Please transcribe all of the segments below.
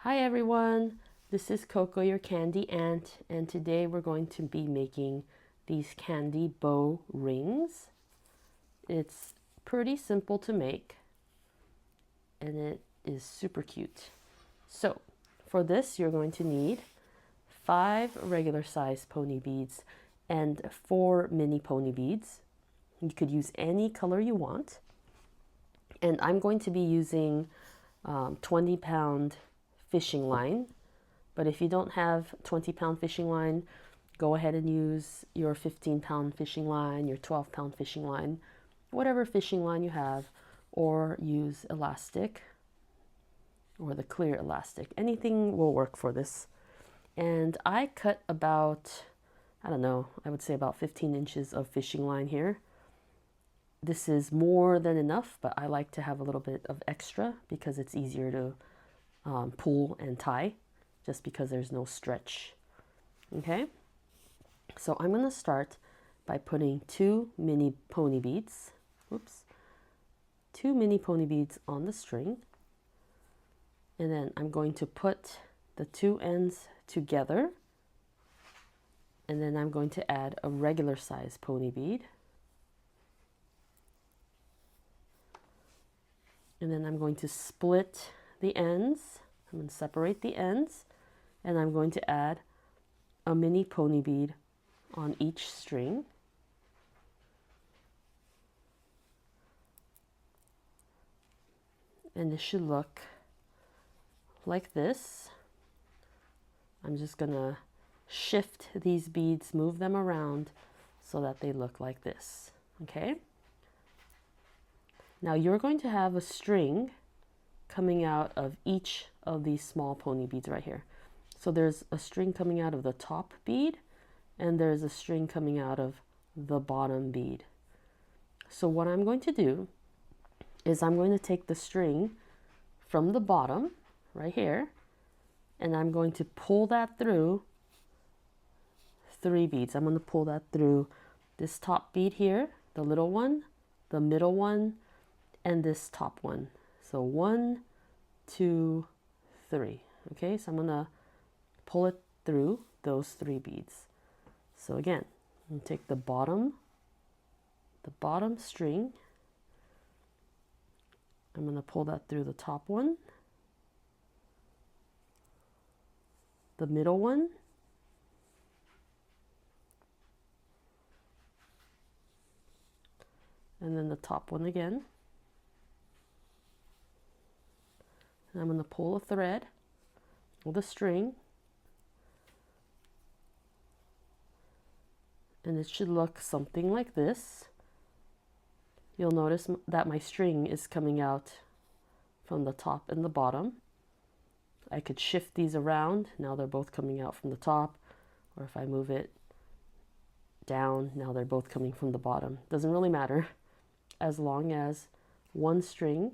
Hi everyone, this is Coco, your candy aunt, and today we're going to be making these candy bow rings. It's pretty simple to make and it is super cute. So for this you're going to need 5 regular size pony beads and 4 mini pony beads. You could use any color you want, and I'm going to be using 20-pound fishing line. But if you don't have 20-pound fishing line, go ahead and use your 15-pound fishing line, your 12-pound fishing line, whatever fishing line you have, or use elastic or the clear elastic. Anything will work for this. And I cut about, I don't know, I would say about 15 inches of fishing line here. This is more than enough, but I like to have a little bit of extra because it's easier to pull and tie, just because there's no stretch. Okay, so I'm going to start by putting 2 mini pony beads, 2 mini pony beads on the string, and then I'm going to put the 2 ends together, and then I'm going to add a regular size pony bead, and then I'm going to split the ends. I'm going to separate the ends, and I'm going to add a mini pony bead on each string. And this should look like this. I'm just going to shift these beads, move them around so that they look like this. Okay? Now you're going to have a string coming out of each of these small pony beads right here. So there's a string coming out of the top bead, and there's a string coming out of the bottom bead. So what I'm going to do is I'm going to take the string from the bottom right here, and I'm going to pull that through 3 beads. I'm going to pull that through this top bead here, the little one, the middle one, and this top one. So 1, 2, 3. Okay, so I'm going to pull it through those 3 beads. So again, I'm going to take the bottom string. I'm going to pull that through the top one, the middle one, and then the top one again. And I'm going to pull a thread with a string, and it should look something like this. You'll notice that my string is coming out from the top and the bottom. I could shift these around. Now they're both coming out from the top, or if I move it down, now they're both coming from the bottom. Doesn't really matter, as long as one string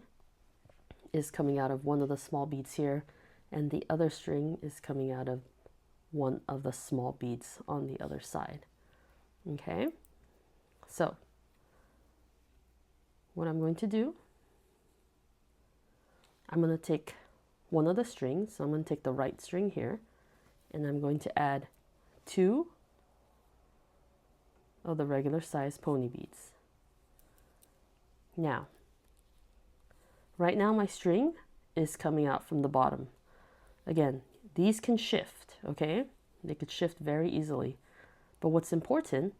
is coming out of one of the small beads here, and the other string is coming out of one of the small beads on the other side. Okay, so what I'm going to do, I'm going to take one of the strings. So I'm going to take the right string here, and I'm going to add 2 of the regular size pony beads. Now, right now my string is coming out from the bottom. Again, these can shift, okay? They could shift very easily. But what's important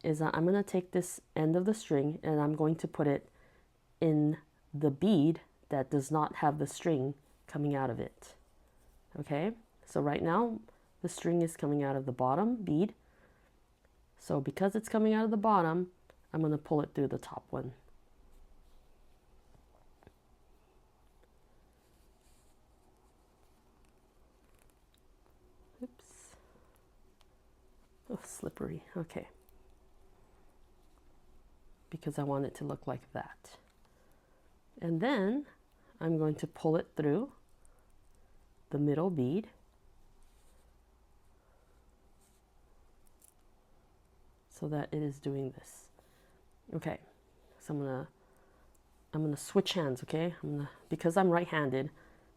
is that I'm going to take this end of the string and I'm going to put it in the bead that does not have the string coming out of it. Okay? So right now the string is coming out of the bottom bead. So because it's coming out of the bottom, I'm going to pull it through the top one. Oops. Oh, slippery. Okay. Because I want it to look like that. And then I'm going to pull it through the middle bead. So that it is doing this. Okay. So I'm gonna switch hands, okay? Because I'm right-handed,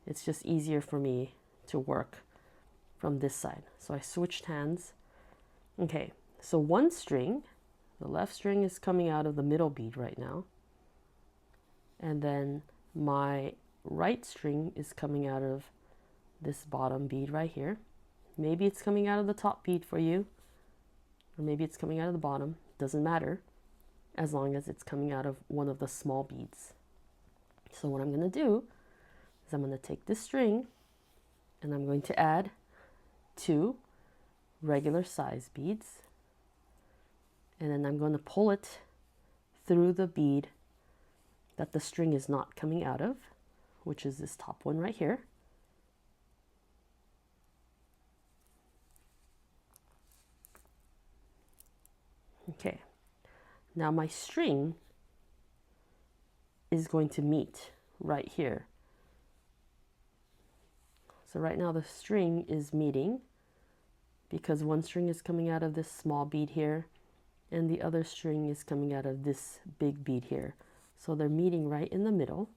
It's just easier for me to work from this side. So I switched hands. Okay, so one string, the left string is coming out of the middle bead right now. And then my right string is coming out of this bottom bead right here. Maybe it's coming out of the top bead for you, or maybe it's coming out of the bottom. Doesn't matter, as long as it's coming out of one of the small beads. So what I'm going to do is I'm going to take this string and I'm going to add 2 regular size beads, and then I'm going to pull it through the bead that the string is not coming out of, which is this top one right here. Okay, now my string is going to meet right here. So right now the string is meeting because one string is coming out of this small bead here and the other string is coming out of this big bead here. So they're meeting right in the middle,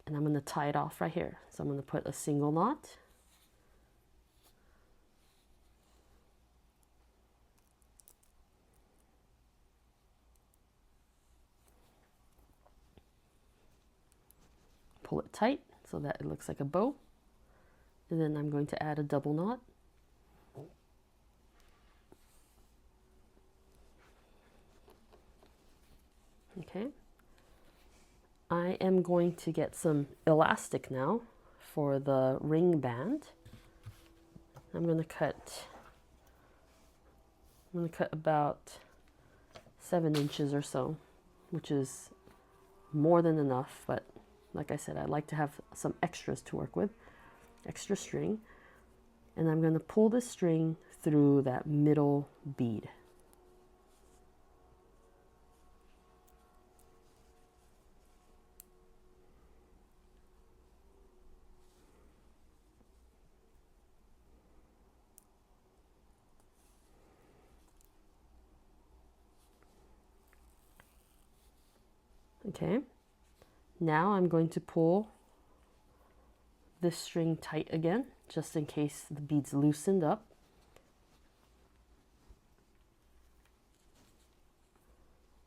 and I'm going to tie it off right here. So I'm going to put a single knot, pull it tight so that it looks like a bow, and then I'm going to add a double knot. Okay, I am going to get some elastic now for the ring band. I'm going to cut about 7 inches or so, which is more than enough, but like I said, I like to have some extras to work with, extra string. And I'm going to pull the string through that middle bead. Okay, now I'm going to pull this string tight again, just in case the beads loosened up.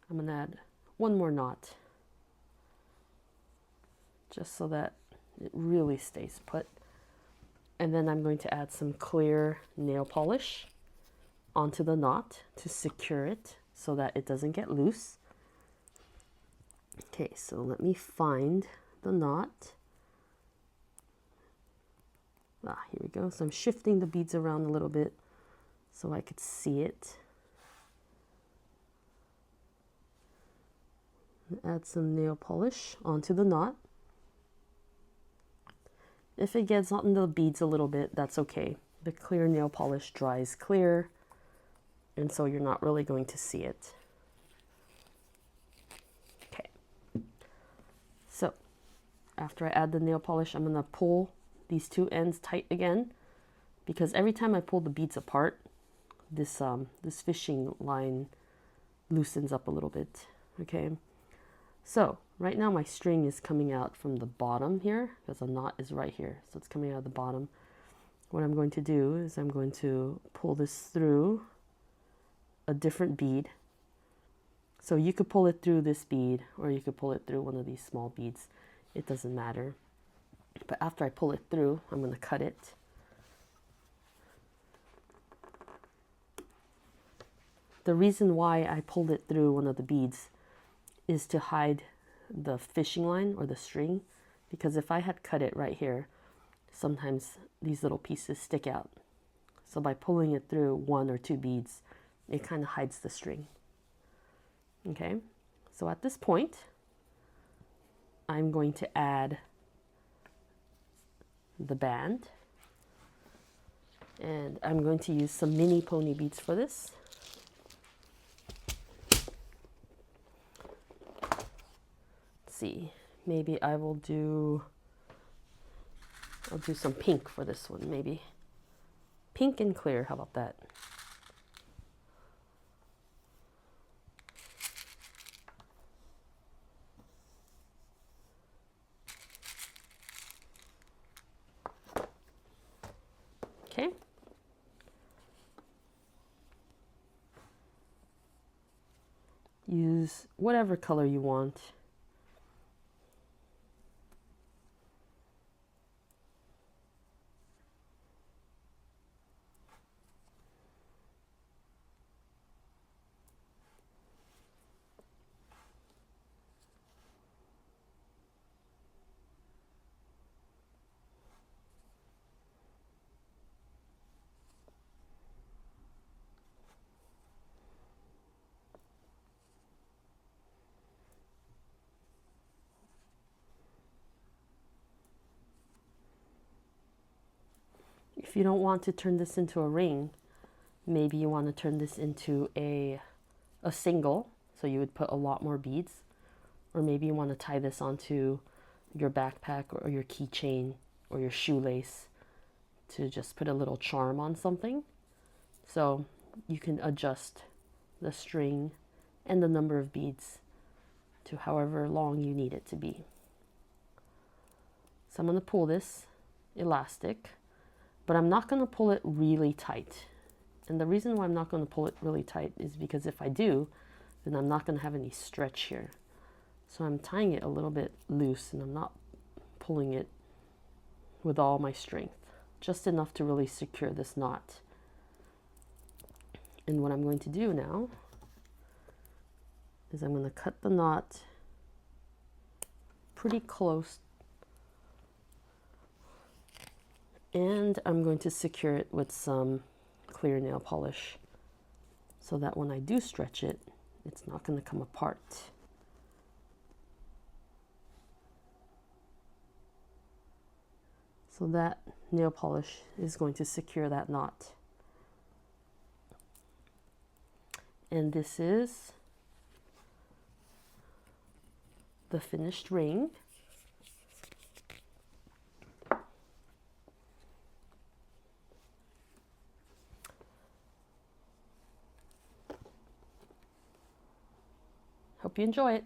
I'm going to add one more knot, just so that it really stays put. And then I'm going to add some clear nail polish onto the knot to secure it so that it doesn't get loose. Okay, so let me find the knot. Here we go. So I'm shifting the beads around a little bit so I could see it. Add some nail polish onto the knot. If it gets on the beads a little bit, that's okay. The clear nail polish dries clear, and so you're not really going to see it. So after I add the nail polish, I'm going to pull these 2 ends tight again, because every time I pull the beads apart, this fishing line loosens up a little bit. Okay, so right now my string is coming out from the bottom here, because the knot is right here, so it's coming out of the bottom. What I'm going to do is I'm going to pull this through a different bead. So you could pull it through this bead, or you could pull it through one of these small beads. It doesn't matter. But after I pull it through, I'm going to cut it. The reason why I pulled it through one of the beads is to hide the fishing line or the string, because if I had cut it right here, sometimes these little pieces stick out. So by pulling it through 1 or 2 beads, it kind of hides the string. Okay, so at this point, I'm going to add the band, and I'm going to use some mini pony beads for this. Let's see, maybe I'll do some pink for this one, maybe. Pink and clear, how about that? Okay. Use whatever color you want. If you don't want to turn this into a ring, maybe you want to turn this into a single, so you would put a lot more beads. Or maybe you want to tie this onto your backpack or your keychain or your shoelace to just put a little charm on something. So you can adjust the string and the number of beads to however long you need it to be. So I'm going to pull this elastic, but I'm not going to pull it really tight. And the reason why I'm not going to pull it really tight is because if I do, then I'm not going to have any stretch here. So I'm tying it a little bit loose and I'm not pulling it with all my strength, just enough to really secure this knot. And what I'm going to do now is I'm going to cut the knot pretty close, and I'm going to secure it with some clear nail polish so that when I do stretch it, it's not going to come apart. So that nail polish is going to secure that knot. And this is the finished ring. Hope you enjoy it.